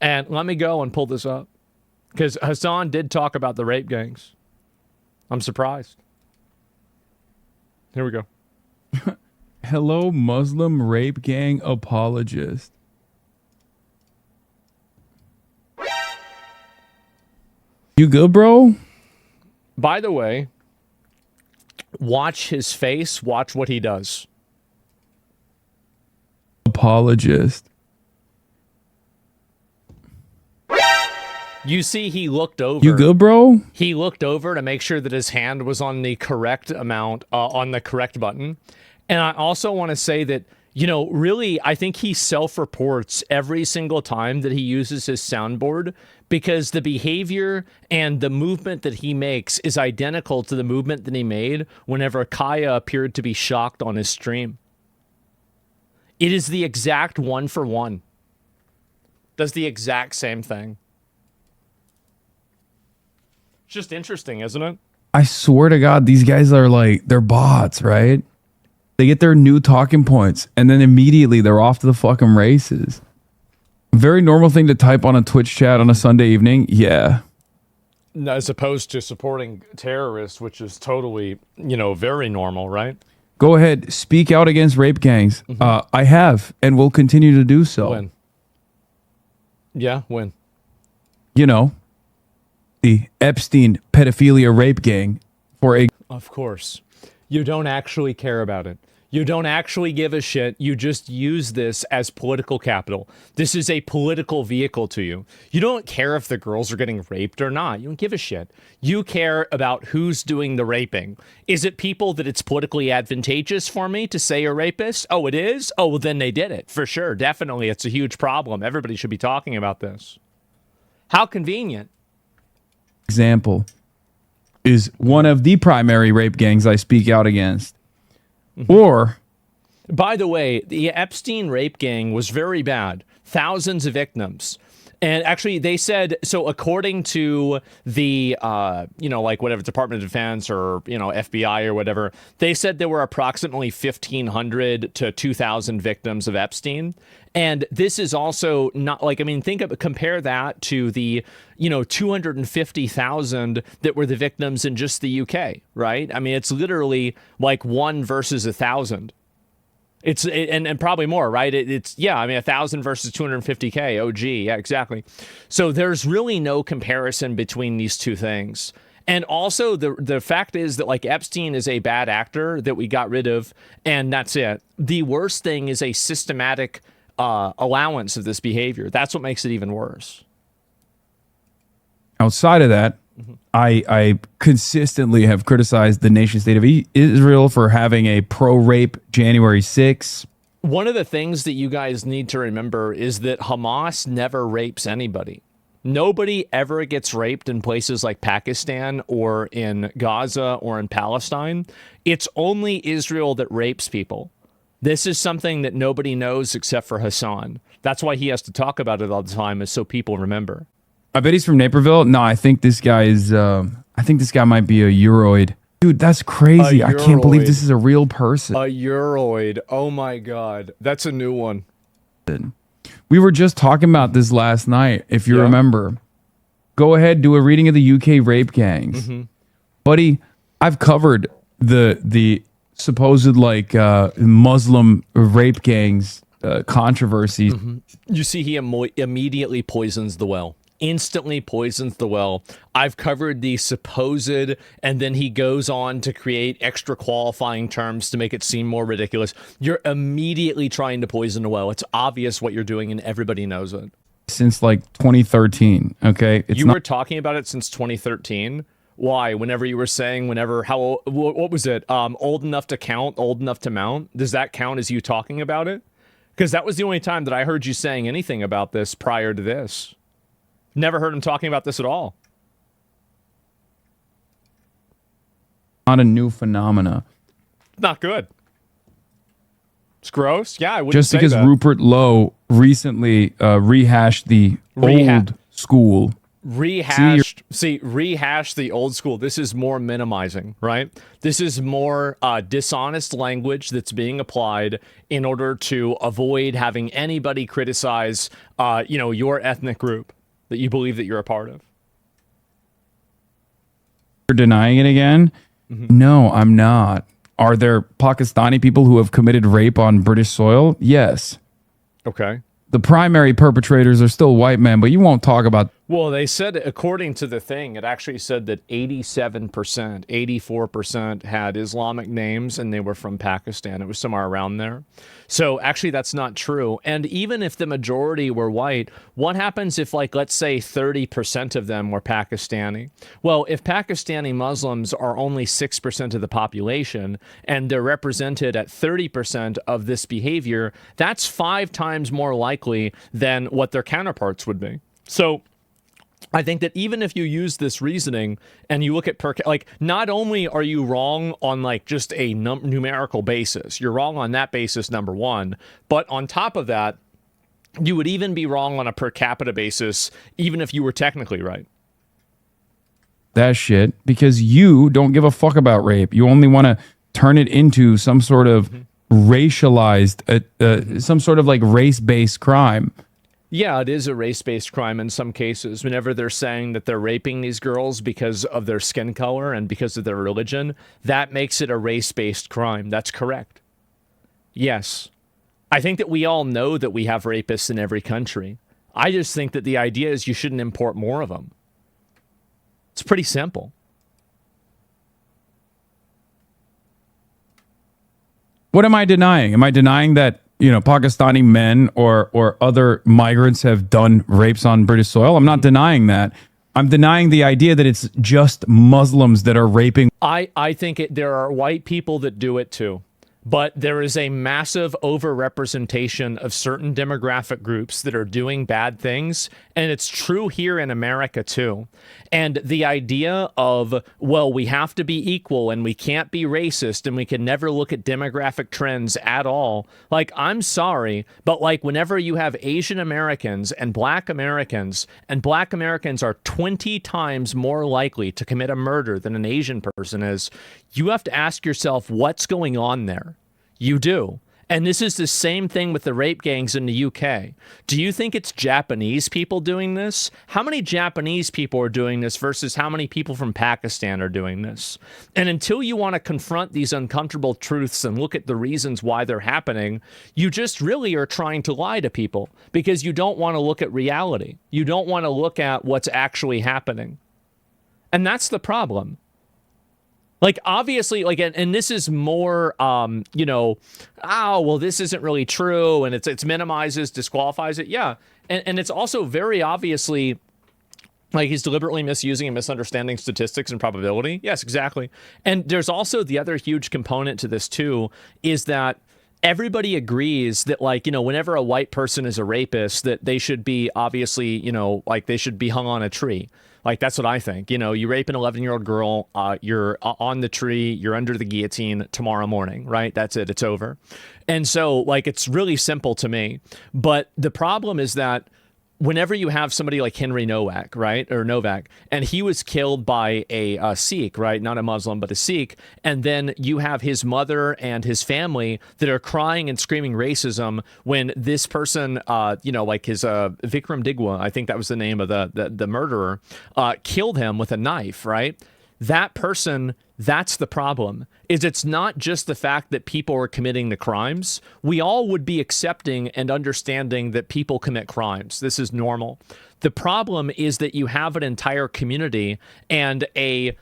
And let me go and pull this up. Because Hasan did talk about the rape gangs. I'm surprised. Here we go. Hello, Muslim rape gang apologist. You good, bro? By the way, watch his face. Watch what he does. Apologist. You see, he looked over. You good, bro? He looked over to make sure that his hand was on the correct amount, on the correct button. And I also want to say that, you know, really, I think he self-reports every single time that he uses his soundboard because the behavior and the movement that he makes is identical to the movement that he made whenever Kaya appeared to be shocked on his stream. It is the exact one for one. Does the exact same thing. It's just interesting, isn't it? I swear to God, these guys are like, they're bots, right? They get their new talking points and then immediately they're off to the fucking races. Very normal thing to type on a Twitch chat on a Sunday evening. Yeah. As opposed to supporting terrorists, which is totally, you know, very normal, right? Go ahead. Speak out against rape gangs. I have and will continue to do so. When? Yeah, when? You know, the Epstein pedophilia rape gang for a... Of course. You don't actually care about it. You don't actually give a shit. You just use this as political capital. This is a political vehicle to you. You don't care if the girls are getting raped or not. You don't give a shit. You care about who's doing the raping. Is it people that it's politically advantageous for me to say are rapists? Oh, it is? Oh, well, then they did it. For sure. Definitely. It's a huge problem. Everybody should be talking about this. How convenient. Example is one of the primary rape gangs I speak out against. Or, by the way, the Epstein rape gang was very bad. Thousands of victims. And actually, they said, so according to the, you know, like whatever, Department of Defense or, you know, FBI or whatever, they said there were approximately 1,500 to 2,000 victims of Epstein. And this is also not like, I mean, compare that to the, you know, 250,000 that were the victims in just the UK, right? I mean, it's literally like 1 versus 1,000. And probably more, right? It's yeah, I mean, 1,000 versus 250K. Oh, gee, yeah, exactly. So there's really no comparison between these two things. And also the fact is that like Epstein is a bad actor that we got rid of, and that's it. The worst thing is a systematic allowance of this behavior. That's what makes it even worse. outside of that, I consistently have criticized the nation state of Israel for having a pro-rape January 6th. One of the things that you guys need to remember is that Hamas never rapes anybody. Nobody ever gets raped in places like Pakistan or in Gaza or in Palestine. It's only Israel that rapes people. This is something that nobody knows except for Hasan. That's why he has to talk about it all the time, is so people remember. I bet he's from Naperville. No, I think this guy is, I think this guy might be a Euroid. Dude, that's crazy. I can't believe this is a real person. A Euroid. Oh my God. That's a new one. We were just talking about this last night, if you remember. Go ahead, do a reading of the UK rape gangs. Buddy, I've covered the supposed like Muslim rape gangs controversy. You see, he immediately poisons the well. Instantly poisons the well. I've covered the supposed, and then he goes on to create extra qualifying terms to make it seem more ridiculous. You're immediately trying to poison the well. It's obvious what you're doing, and everybody knows it. Since like 2013, okay? You were talking about it since 2013. Why? Whenever you were saying, what was it? Old enough to count, old enough to mount? Does that count as you talking about it? Because that was the only time that I heard you saying anything about this prior to this. Never heard him talking about this at all. Not a new phenomena. Not good. It's gross. Yeah, I wouldn't just say because that. Rupert Lowe recently rehashed the old school. rehash the old school. This is more minimizing, right? This is more dishonest language that's being applied in order to avoid having anybody criticize, your ethnic group that you believe that you're a part of. You're denying it again? No, I'm not. Are there Pakistani people who have committed rape on British soil? Yes. Okay. The primary perpetrators are still white men, but you won't talk about. Well, they said, according to the thing, it actually said that 87%, 84% had Islamic names and they were from Pakistan. It was somewhere around there. So actually, that's not true. And even if the majority were white, what happens if, like, let's say 30% of them were Pakistani? Well, if Pakistani Muslims are only 6% of the population and they're represented at 30% of this behavior, that's 5 times more likely than what their counterparts would be. So I think that even if you use this reasoning and you look at not only are you wrong on like just a numerical basis, you're wrong on that basis, number one, but on top of that, you would even be wrong on a per capita basis, even if you were technically right. That shit, because you don't give a fuck about rape. You only want to turn it into some sort of racialized, some sort of like race-based crime. Yeah, it is a race-based crime in some cases. Whenever they're saying that they're raping these girls because of their skin color and because of their religion, that makes it a race-based crime. That's correct. Yes. I think that we all know that we have rapists in every country. I just think that the idea is you shouldn't import more of them. It's pretty simple. What am I denying? Am I denying that Pakistani men or other migrants have done rapes on British soil? I'm not denying that. I'm denying the idea that it's just Muslims that are raping. I think there are white people that do it too. But there is a massive overrepresentation of certain demographic groups that are doing bad things. And it's true here in America, too. And the idea of, well, we have to be equal and we can't be racist and we can never look at demographic trends at all. Like, I'm sorry, but like whenever you have Asian Americans and Black Americans are 20 times more likely to commit a murder than an Asian person is, you have to ask yourself what's going on there. You do. And this is the same thing with the rape gangs in the UK. Do you think it's Japanese people doing this? How many Japanese people are doing this versus how many people from Pakistan are doing this? And until you want to confront these uncomfortable truths and look at the reasons why they're happening, you just really are trying to lie to people because you don't want to look at reality. You don't want to look at what's actually happening. And that's the problem. Like, obviously, like, and this is more, this isn't really true, and it's minimizes, disqualifies it. Yeah. And it's also very obviously, like, he's deliberately misusing and misunderstanding statistics and probability. Yes, exactly. And there's also the other huge component to this, too, is that everybody agrees that, like, whenever a white person is a rapist, that they should be obviously, they should be hung on a tree. Like, that's what I think. You rape an 11-year-old girl, you're on the tree, you're under the guillotine tomorrow morning, right? That's it. It's over. And so, like, it's really simple to me. But the problem is that whenever you have somebody like Henry Novak, right, or Novak, and he was killed by a Sikh, right, not a Muslim, but a Sikh, and then you have his mother and his family that are crying and screaming racism when this person, like his Vikram Digwa, I think that was the name of the murderer, killed him with a knife, right? That person, that's the problem, is it's not just the fact that people are committing the crimes. We all would be accepting and understanding that people commit crimes. This is normal. The problem is that you have an entire community and a,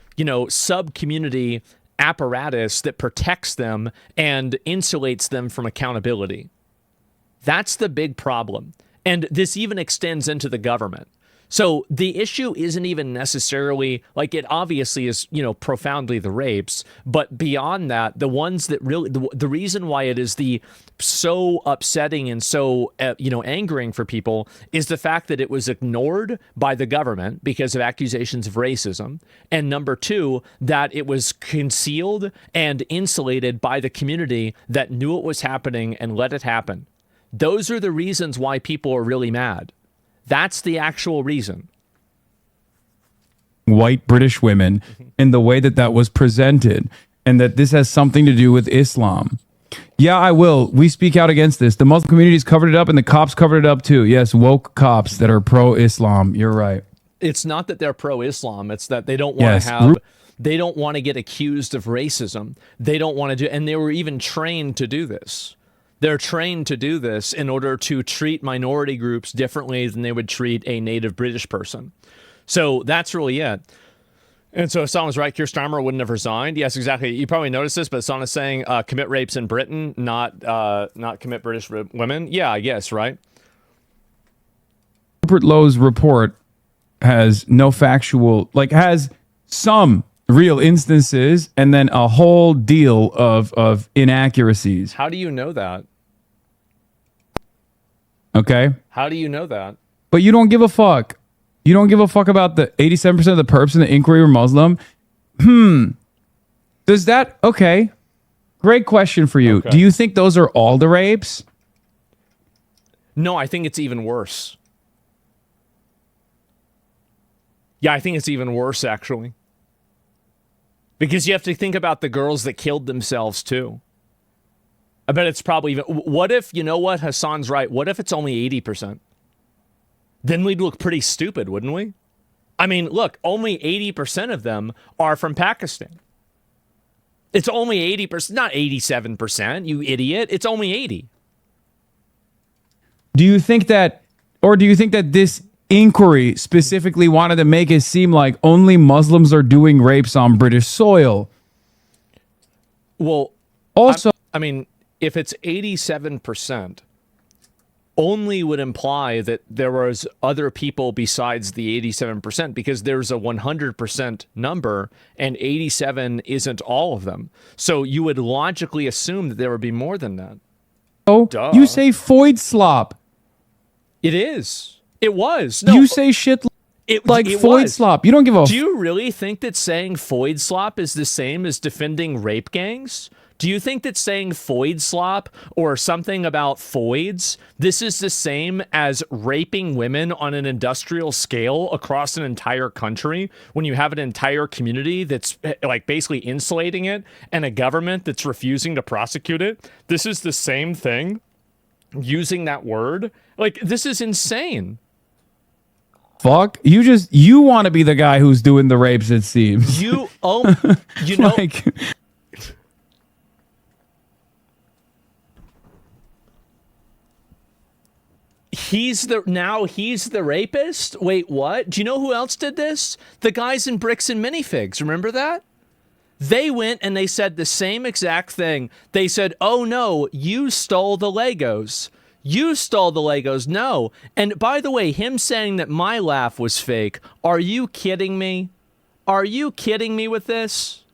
sub-community apparatus that protects them and insulates them from accountability. That's the big problem. And this even extends into the government. So the issue isn't even necessarily, like, it obviously is, profoundly the rapes, but beyond that, the ones that really, the reason why it is so upsetting and so, angering for people is the fact that it was ignored by the government because of accusations of racism. And number two, that it was concealed and insulated by the community that knew it was happening and let it happen. Those are the reasons why people are really mad. That's the actual reason. white British women in the way that that was presented, and that this has something to do with Islam. Yeah, I will. We speak out against this. The Muslim community's covered it up, and the cops covered it up too. Yes, woke cops that are pro-Islam. You're right. It's not that they're pro-Islam. It's that they don't want to have... They don't want to get accused of racism. They don't want to do... And they were even trained to do this. They're trained to do this in order to treat minority groups differently than they would treat a native British person. So that's really it. And so Hasan was right. Keir Starmer wouldn't have resigned. Yes, exactly. You probably noticed this, but Hasan is saying commit rapes in Britain, not commit British women. Yeah, I guess, right? Rupert Lowe's report has no factual, like has some real instances and then a whole deal of inaccuracies. How do you know that? Okay. How do you know that? But you don't give a fuck. You don't give a fuck about the 87% of the perps in the inquiry were Muslim. Does that... Okay. Great question for you. Okay. Do you think those are all the rapes? No, I think it's even worse. Yeah, I think it's even worse, actually. Because you have to think about the girls that killed themselves, too. I bet it's probably even... What if, you know what, Hasan's right. What if it's only 80%? Then we'd look pretty stupid, wouldn't we? I mean, look, only 80% of them are from Pakistan. It's only 80%, not 87%, you idiot. It's only 80. Do you think that, or do you think that this inquiry specifically wanted to make it seem like only Muslims are doing rapes on British soil? Well, also, I mean, if it's 87%, only would imply that there was other people besides the 87%, because there's a 100% number and 87 isn't all of them. So you would logically assume that there would be more than that. Oh, duh. You say Foyd slop. It is. It was. No, you say shit like Foyd slop. You don't give a... Do you really think that saying Foyd slop is the same as defending rape gangs? Do you think that saying Foyd slop or something about Foyds, this is the same as raping women on an industrial scale across an entire country when you have an entire community that's like basically insulating it and a government that's refusing to prosecute it? This is the same thing using that word? Like, this is insane. Fuck. You want to be the guy who's doing the rapes, it seems. You know... Like, he's the rapist? Wait, what? Do you know who else did this? The guys in Bricks and Minifigs. Remember that? They went and they said the same exact thing. They said, oh no, you stole the Legos. You stole the Legos. No. And by the way, him saying that my laugh was fake. Are you kidding me? Are you kidding me with this?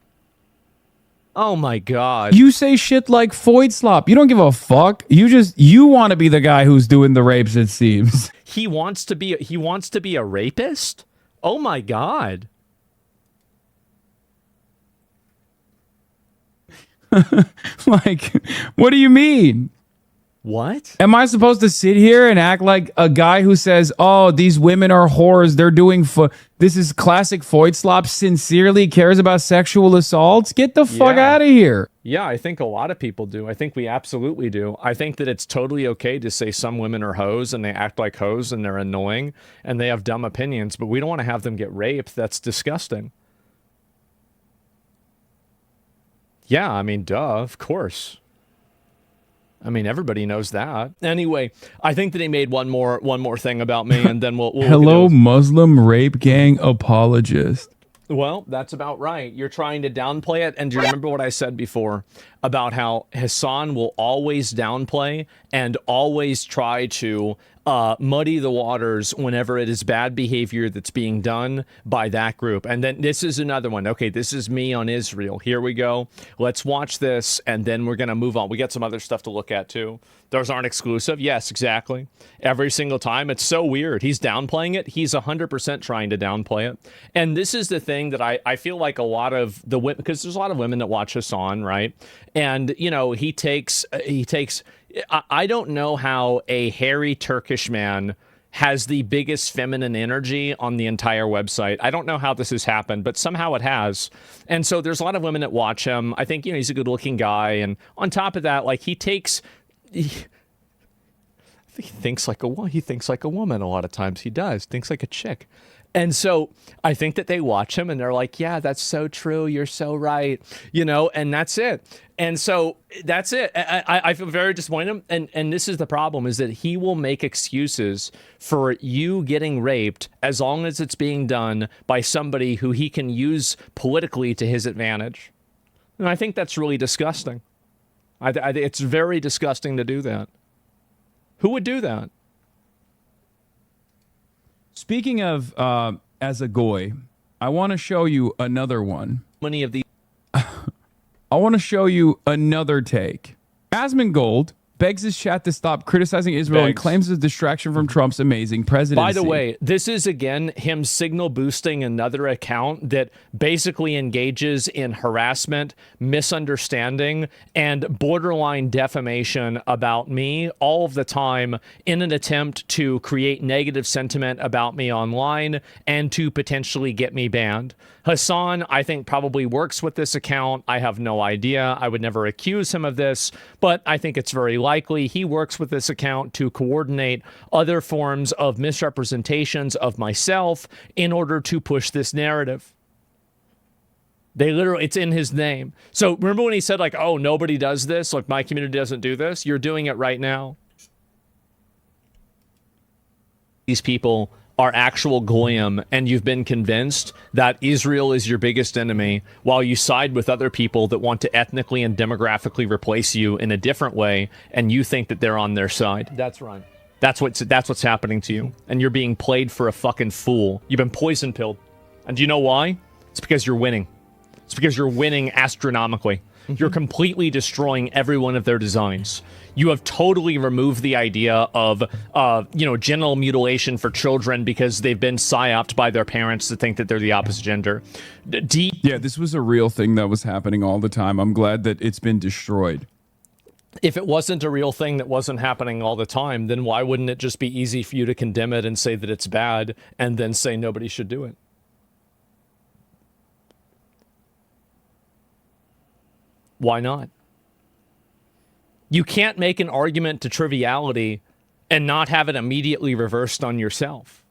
Oh my God. You say shit like Foyd slop. You don't give a fuck. You want to be the guy who's doing the rapes, it seems. He wants to be a rapist? Oh my God. Like, what do you mean? What? Am I supposed to sit here and act like a guy who says, oh, these women are whores, they're doing... This is classic Foyd slop, sincerely cares about sexual assaults? Get the fuck out of here. Yeah, I think a lot of people do. I think we absolutely do. I think that it's totally okay to say some women are hoes and they act like hoes and they're annoying and they have dumb opinions, but we don't want to have them get raped. That's disgusting. Yeah, I mean, duh, of course. I mean, everybody knows that. Anyway, I think that he made one more thing about me, and then we'll Hello, Muslim rape gang apologist. Well, that's about right. You're trying to downplay it. And do you remember what I said before about how Hasan will always downplay and always try to muddy the waters whenever it is bad behavior that's being done by that group? And then this is another one. Okay, this is me on Israel. Here we go. Let's watch this, and then we're going to move on. We got some other stuff to look at, too. Those aren't exclusive. Yes, exactly. Every single time. It's so weird. He's downplaying it. He's 100% trying to downplay it. And this is the thing that I feel like a lot of the women, because there's a lot of women that watch Hasan, right? And, you know, he takes, I don't know how a hairy Turkish man has the biggest feminine energy on the entire website. I don't know how this has happened, but somehow it has. And so there's a lot of women that watch him. I think, he's a good looking guy. And on top of that, like he thinks like a woman a lot of times. He does. Thinks like a chick. And so I think that they watch him and they're like, yeah, that's so true. You're so right. And that's it. And so that's it. I feel very disappointed. And this is the problem, is that he will make excuses for you getting raped as long as it's being done by somebody who he can use politically to his advantage. And I think that's really disgusting. It's very disgusting to do that. Who would do that? Speaking of as a goy, I want to show you another one. Many of these. I want to show you another take. Asmongold begs his chat to stop criticizing Israel and claims it's a distraction from Trump's amazing presidency. By the way, this is, again, him signal boosting another account that basically engages in harassment, misunderstanding, and borderline defamation about me all of the time in an attempt to create negative sentiment about me online and to potentially get me banned. Hasan, I think, probably works with this account. I have no idea. I would never accuse him of this, but I think it's very likely he works with this account to coordinate other forms of misrepresentations of myself in order to push this narrative. It's in his name. So remember when he said, like, oh, nobody does this? Like, my community doesn't do this? You're doing it right now. These people are actual goyim, and you've been convinced that Israel is your biggest enemy while you side with other people that want to ethnically and demographically replace you in a different way, and you think that they're on their side. That's right. That's what's happening to you, and you're being played for a fucking fool. You've been poison pilled. And do you know why? It's because you're winning. It's because you're winning astronomically. You're completely destroying every one of their designs. You have totally removed the idea of, genital mutilation for children because they've been psyoped by their parents to think that they're the opposite gender. Yeah, this was a real thing that was happening all the time. I'm glad that it's been destroyed. If it wasn't a real thing that wasn't happening all the time, then why wouldn't it just be easy for you to condemn it and say that it's bad and then say nobody should do it? Why not? You can't make an argument to triviality and not have it immediately reversed on yourself.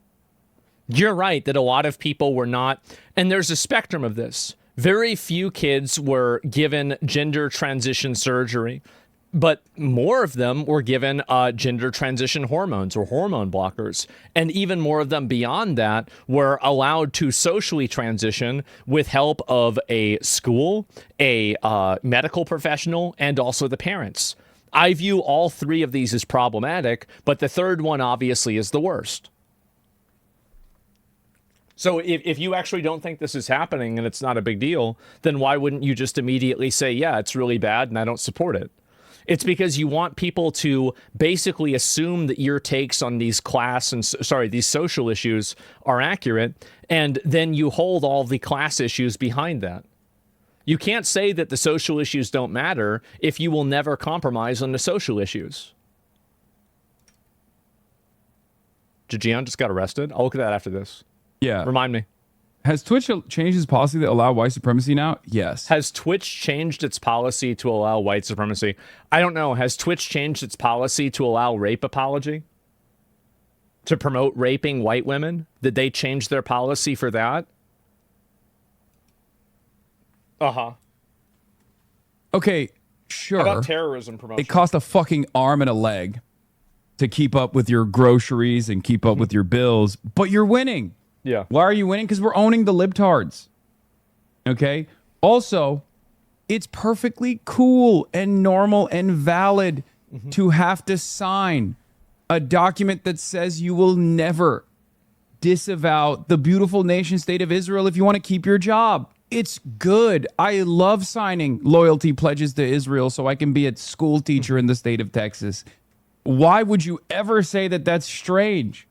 You're right that a lot of people were not, and there's a spectrum of this. Very few kids were given gender transition surgery, but more of them were given gender transition hormones or hormone blockers. And even more of them beyond that were allowed to socially transition with help of a school, a medical professional, and also the parents. I view all three of these as problematic, but the third one obviously is the worst. So if you actually don't think this is happening and it's not a big deal, then why wouldn't you just immediately say, yeah, it's really bad and I don't support it? It's because you want people to basically assume that your takes on these these social issues are accurate, and then you hold all the class issues behind that. You can't say that the social issues don't matter if you will never compromise on the social issues. Jijian just got arrested. I'll look at that after this. Yeah. Remind me. Has Twitch changed its policy to allow white supremacy now? Yes. Has Twitch changed its policy to allow white supremacy? I don't know. Has Twitch changed its policy to allow rape apology? To promote raping white women? Did they change their policy for that? Uh-huh. Okay, sure. How about terrorism promotion? It cost a fucking arm and a leg to keep up with your groceries and keep up with your bills, but you're winning. Yeah. Why are you winning? Because we're owning the libtards. Okay? Also, it's perfectly cool and normal and valid to have to sign a document that says you will never disavow the beautiful nation state of Israel if you want to keep your job. It's good. I love signing loyalty pledges to Israel so I can be a school teacher in the state of Texas. Why would you ever say that that's strange?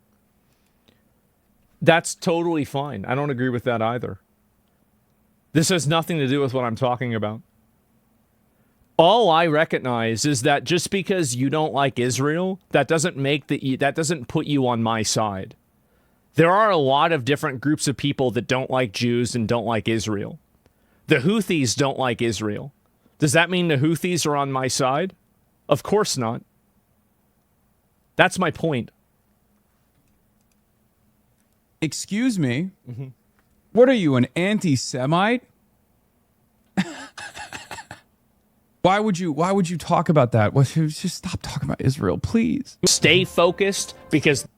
That's totally fine. I don't agree with that either. This has nothing to do with what I'm talking about. All I recognize is that just because you don't like Israel, that doesn't put you on my side. There are a lot of different groups of people that don't like Jews and don't like Israel. The Houthis don't like Israel. Does that mean the Houthis are on my side? Of course not. That's my point. Excuse me? What are you, an anti-Semite? Why would you talk about that? Well, just stop talking about Israel, please. Stay focused, because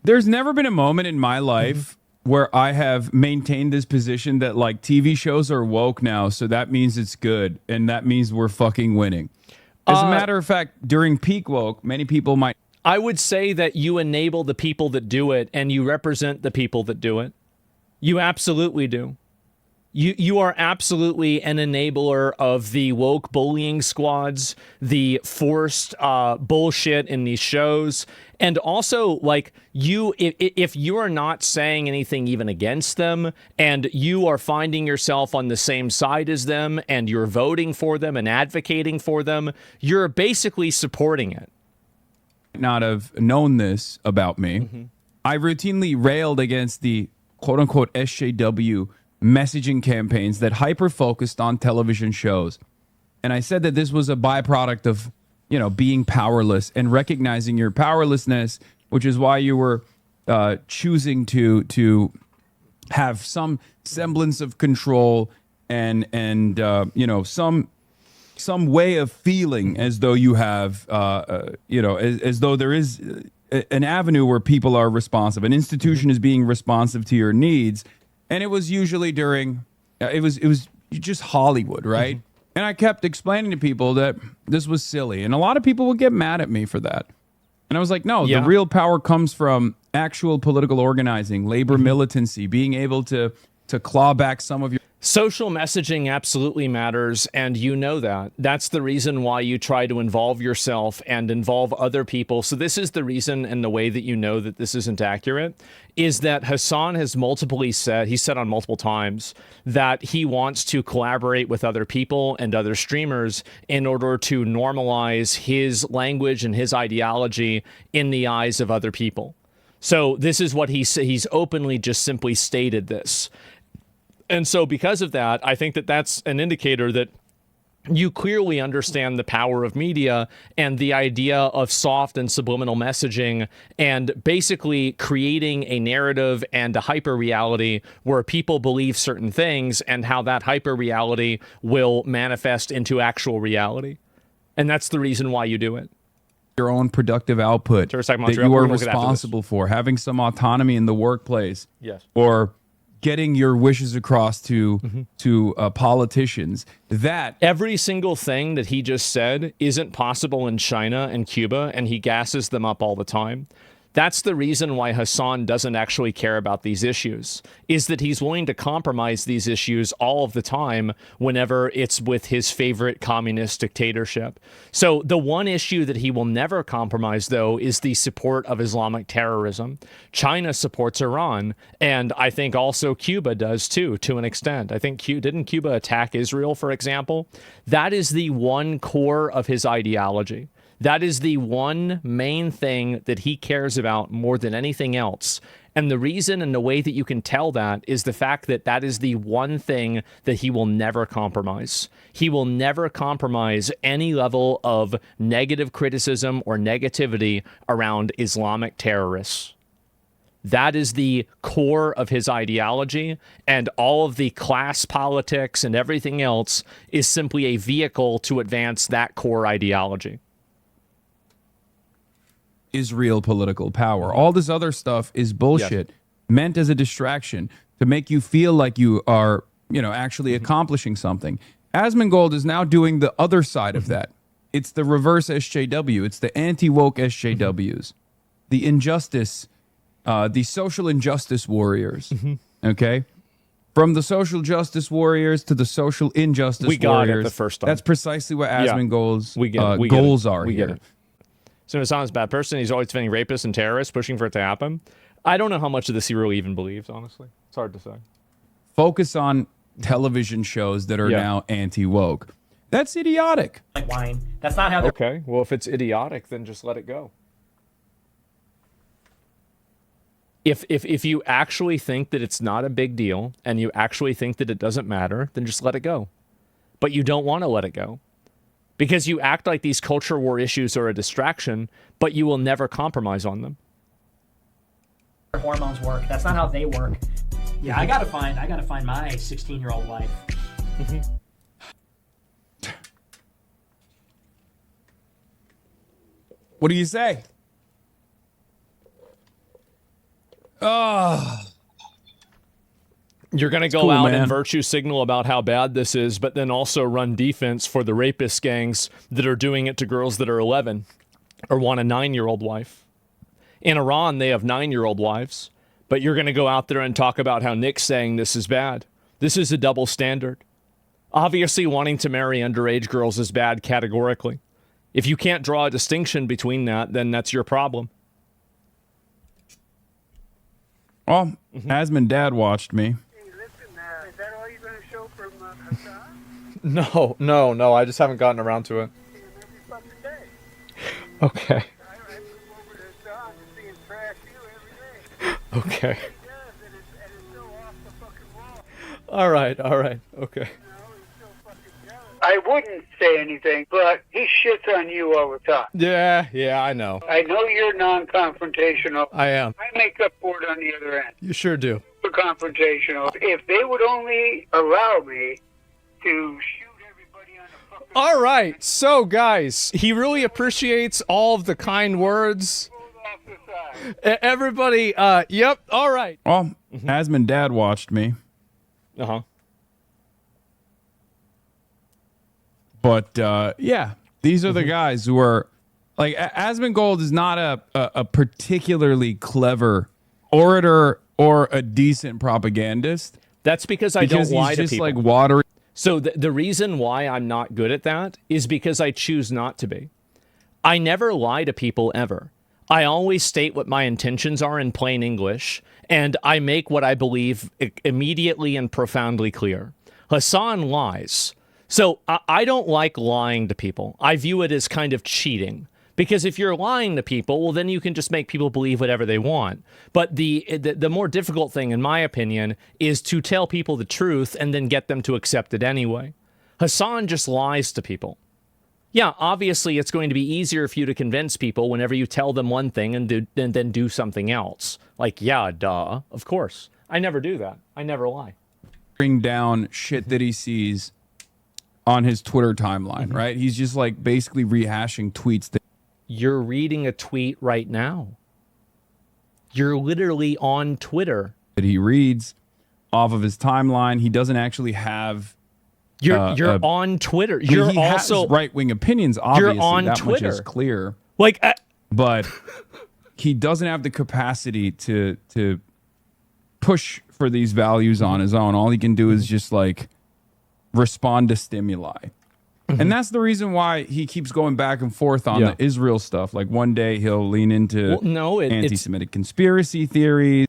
there's never been a moment in my life where I have maintained this position that like TV shows are woke now, so that means it's good, and that means we're fucking winning. As a matter of fact, during peak woke, many people might. I would say that you enable the people that do it, and you represent the people that do it. You absolutely do. You are absolutely an enabler of the woke bullying squads, the forced bullshit in these shows, and also like if you are not saying anything even against them, and you are finding yourself on the same side as them, and you're voting for them and advocating for them, you're basically supporting it. Not have known this about me. I routinely railed against the quote unquote SJW messaging campaigns that hyper-focused on television shows. And I said that this was a byproduct of, being powerless and recognizing your powerlessness, which is why you were choosing to have some semblance of control and some way of feeling as though you have, as though there is an avenue where people are responsive, an institution is being responsive to your needs. And it was usually during, it was just Hollywood, right? And I kept explaining to people that this was silly. And a lot of people would get mad at me for that. And I was like, no, the real power comes from actual political organizing, labor militancy, being able to claw back some of your... Social messaging absolutely matters, and you know that. That's the reason why you try to involve yourself and involve other people. So this is the reason, and the way that you know that this isn't accurate, is that Hasan has he's said on multiple times that he wants to collaborate with other people and other streamers in order to normalize his language and his ideology in the eyes of other people. So this is what he's openly just simply stated this. And so because of that, I think that that's an indicator that you clearly understand the power of media and the idea of soft and subliminal messaging, and basically creating a narrative and a hyper reality where people believe certain things, and how that hyper reality will manifest into actual reality. And that's the reason why you do it. Your own productive output that you are responsible for, having some autonomy in the workplace. Yes. Or getting your wishes across to politicians. That every single thing that he just said isn't possible in China and Cuba, and he gasses them up all the time. That's the reason why Hasan doesn't actually care about these issues, is that he's willing to compromise these issues all of the time whenever it's with his favorite communist dictatorship. So the one issue that he will never compromise, though, is the support of Islamic terrorism. China supports Iran, and I think also Cuba does too, to an extent. I think didn't Cuba attack Israel, for example? That is the one core of his ideology. That is the one main thing that he cares about more than anything else. And the reason and the way that you can tell that is the fact that that is the one thing that he will never compromise. He will never compromise any level of negative criticism or negativity around Islamic terrorists. That is the core of his ideology, and all of the class politics and everything else is simply a vehicle to advance that core ideology. Israel political power. All this other stuff is bullshit, meant as a distraction to make you feel like you are, actually accomplishing something. Asmongold is now doing the other side of that. It's the reverse SJW. It's the anti-woke SJWs, the injustice, the social injustice warriors. Okay. From the social justice warriors to the social injustice warriors. We got it the first time. That's precisely what Asmongold's goals are here. So Hasan's a bad person. He's always defending rapists and terrorists, pushing for it to happen. I don't know how much of this he really even believes, honestly. It's hard to say. Focus on television shows that are now anti-woke. That's idiotic. Like wine. That's not how they're... Okay, well, if it's idiotic, then just let it go. If you actually think that it's not a big deal and you actually think that it doesn't matter, then just let it go. But you don't want to let it go because you act like these culture war issues are a distraction, but you will never compromise on them. hormones work. That's not how they work. Yeah, I gotta find my 16-year-old wife. What do you say? Oh. You're going to go cool, out man. and virtue signal about how bad this is, but then also run defense for the rapist gangs that are doing it to girls that are 11 or want a 9-year-old wife. In Iran, they have 9-year-old wives, but you're going to go out there and talk about how Nick's saying this is bad. This is a double standard. Obviously, wanting to marry underage girls is bad categorically. If you can't draw a distinction between that, then that's your problem. Well, Asmon Dad watched me. Hey, listen, is that all you're going to show from Hasan? No. I just haven't gotten around to it. See him every fucking day. Okay. I move over to Hasan to see him trash you every day. Okay. He does, and it's so off the fucking wall. All right. Okay. You know, he's so fucking jealous. I wouldn't say anything, but he shits on you all the time. Yeah, I know. I know you're non-confrontational. I am. I make up for it on the other end. You sure do. For confrontational. If they would only allow me to shoot everybody on the fucking... All right. So, guys, he really appreciates all of the kind words. Pulled off the side. Everybody, yep. All right. Well, Asmon Dad watched me. Uh-huh. But yeah, these are the guys who are like Asmongold is not a particularly clever orator or a decent propagandist. That's because I don't lie he's to just people. like watery. So the reason why I'm not good at that is because I choose not to be. I never lie to people ever. I always state what my intentions are in plain English, and I make what I believe immediately and profoundly clear. Hasan lies. So I don't like lying to people. I view it as kind of cheating. Because if you're lying to people, well, then you can just make people believe whatever they want. But the more difficult thing, in my opinion, is to tell people the truth and then get them to accept it anyway. Hasan just lies to people. Yeah, obviously, it's going to be easier for you to convince people whenever you tell them one thing and then do something else. Like, yeah, duh, of course. I never do that. I never lie. Bring down shit that he sees on his Twitter timeline, right? He's just like basically rehashing tweets that You're reading a tweet right now. You're literally on Twitter. he reads off of his timeline. He doesn't actually have. You're on Twitter. You're he also has right-wing opinions. Obviously, you're on that Twitter. much is clear. Like, But he doesn't have the capacity to push for these values on his own. All he can do is just like respond to stimuli. And that's the reason why he keeps going back and forth on the Israel stuff. Like one day he'll lean into anti-Semitic conspiracy theories.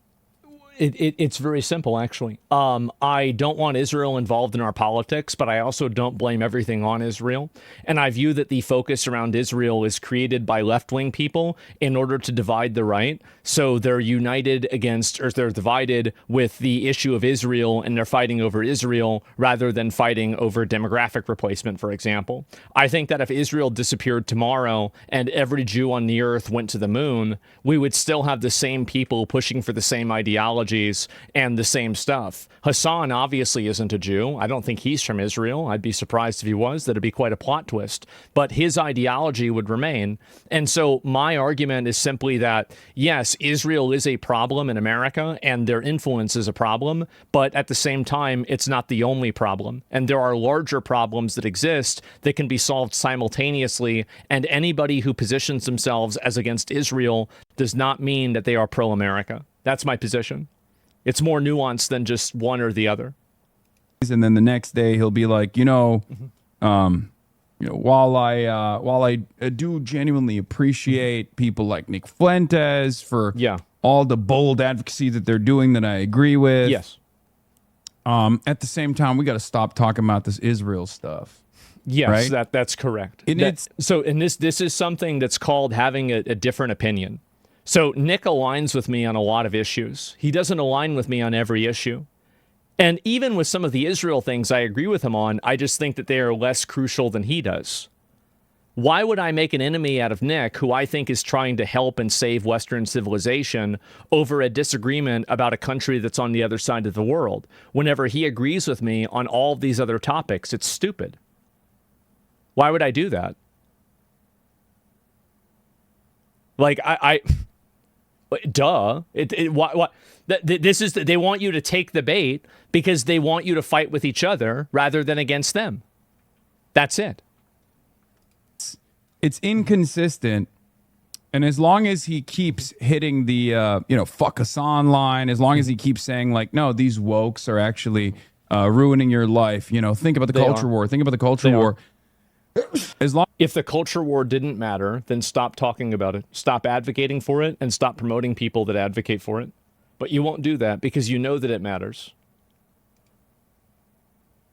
It's very simple, actually. I don't want Israel involved in our politics, but I also don't blame everything on Israel. And I view that the focus around Israel is created by left-wing people in order to divide the right. So they're united against, or they're divided with the issue of Israel, and they're fighting over Israel rather than fighting over demographic replacement, for example. I think that if Israel disappeared tomorrow and every Jew on the earth went to the moon, we would still have the same people pushing for the same ideology and the same stuff. Hasan obviously isn't a Jew. I don't think he's from Israel. I'd be surprised if he was. That'd be quite a plot twist. But his ideology would remain. And so my argument is simply that, yes, Israel is a problem in America and their influence is a problem, but at the same time, it's not the only problem. And there are larger problems that exist that can be solved simultaneously, and anybody who positions themselves as against Israel does not mean that they are pro-America. That's my position. It's more nuanced than just one or the other. And then the next day he'll be like, while I do genuinely appreciate people like Nick Fuentes for all the bold advocacy that they're doing that I agree with. Yes. At the same time, we got to stop talking about this Israel stuff. Yes, right? that's correct. And This is something that's called having a different opinion. So Nick aligns with me on a lot of issues. He doesn't align with me on every issue. And even with some of the Israel things I agree with him on, I just think that they are less crucial than he does. Why would I make an enemy out of Nick, who I think is trying to help and save Western civilization, over a disagreement about a country that's on the other side of the world? Whenever he agrees with me on all of these other topics, it's stupid. Why would I do that? Like, duh. This is, they want you to take the bait because they want you to fight with each other rather than against them. That's it. It's inconsistent. And as long as he keeps hitting the, fuck Hasan line, as long as he keeps saying, like, no, these wokes are actually ruining your life. Think about the culture war. Think about the culture war. If the culture war didn't matter, then stop talking about it. Stop advocating for it and stop promoting people that advocate for it. But you won't do that because you know that it matters.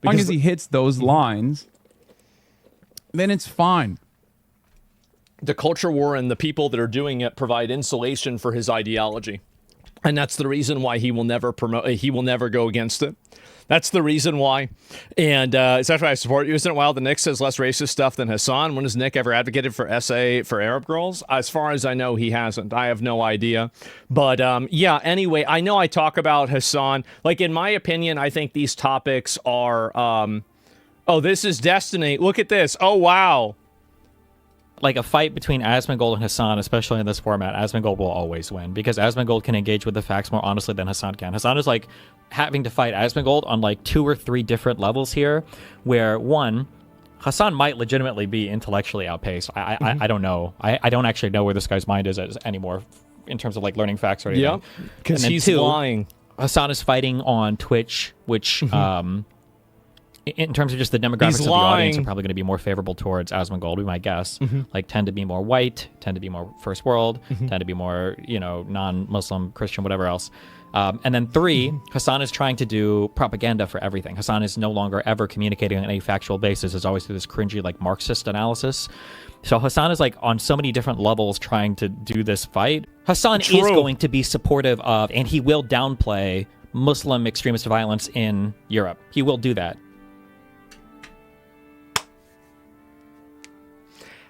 As long as he hits those lines, then it's fine. The culture war and the people that are doing it provide insulation for his ideology. And that's the reason why he will never go against it. That's the reason why. And it's actually why I support you. Isn't it wild that Nick says less racist stuff than Hasan? When has Nick ever advocated for SA for Arab girls? As far as I know, he hasn't. I have no idea. But yeah, anyway, I know I talk about Hasan. Like, in my opinion, I think these topics are, oh, this is Destiny. Look at this. Oh, wow. Like a fight between Asmongold and Hasan, especially in this format, Asmongold will always win because Asmongold can engage with the facts more honestly than Hasan can. Hasan is like having to fight Asmongold on like 2 or 3 different levels here, where one, Hasan might legitimately be intellectually outpaced. I don't know. I don't actually know where this guy's mind is anymore in terms of like learning facts or anything. Yeah, because he's 2, lying. Hasan is fighting on Twitch, which in terms of just the demographics of the audience are probably going to be more favorable towards Asmongold, we might guess. Like, tend to be more white, tend to be more first world, tend to be more, non-Muslim, Christian, whatever else. And then 3, Hasan is trying to do propaganda for everything. Hasan is no longer ever communicating on any factual basis. It's always through this cringy, like, Marxist analysis. So Hasan is, like, on so many different levels trying to do this fight. Hasan is going to be supportive of, and he will downplay, Muslim extremist violence in Europe. He will do that.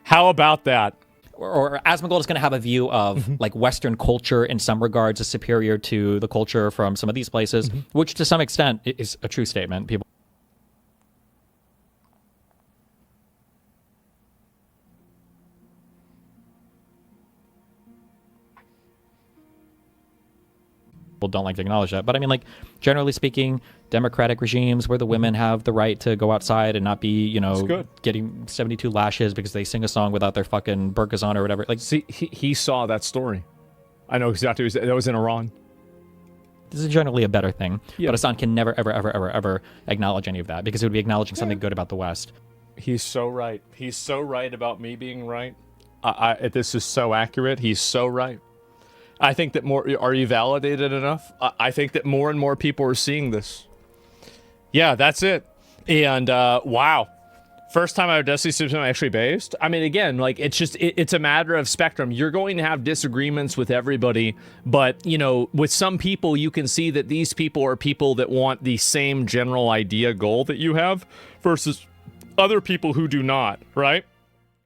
How about that? Or Asmongold is going to have a view of like Western culture in some regards is superior to the culture from some of these places, which to some extent is a true statement. People don't like to acknowledge that. But I mean, like, generally speaking, democratic regimes where the women have the right to go outside and not be, getting 72 lashes because they sing a song without their fucking burqas on or whatever. Like, see, he saw that story. I know exactly. That was in Iran. This is generally a better thing. Yeah. But Hasan can never, ever, ever, ever, ever acknowledge any of that because it would be acknowledging something good about the West. He's so right. He's so right about me being right. This is so accurate. He's so right. I think that are you validated enough? I think that more and more people are seeing this. Yeah, that's it. And wow. First time our Destiny system actually based. I mean, again, like, it's a matter of spectrum. You're going to have disagreements with everybody, but, with some people, you can see that these people are people that want the same general idea goal that you have versus other people who do not, right?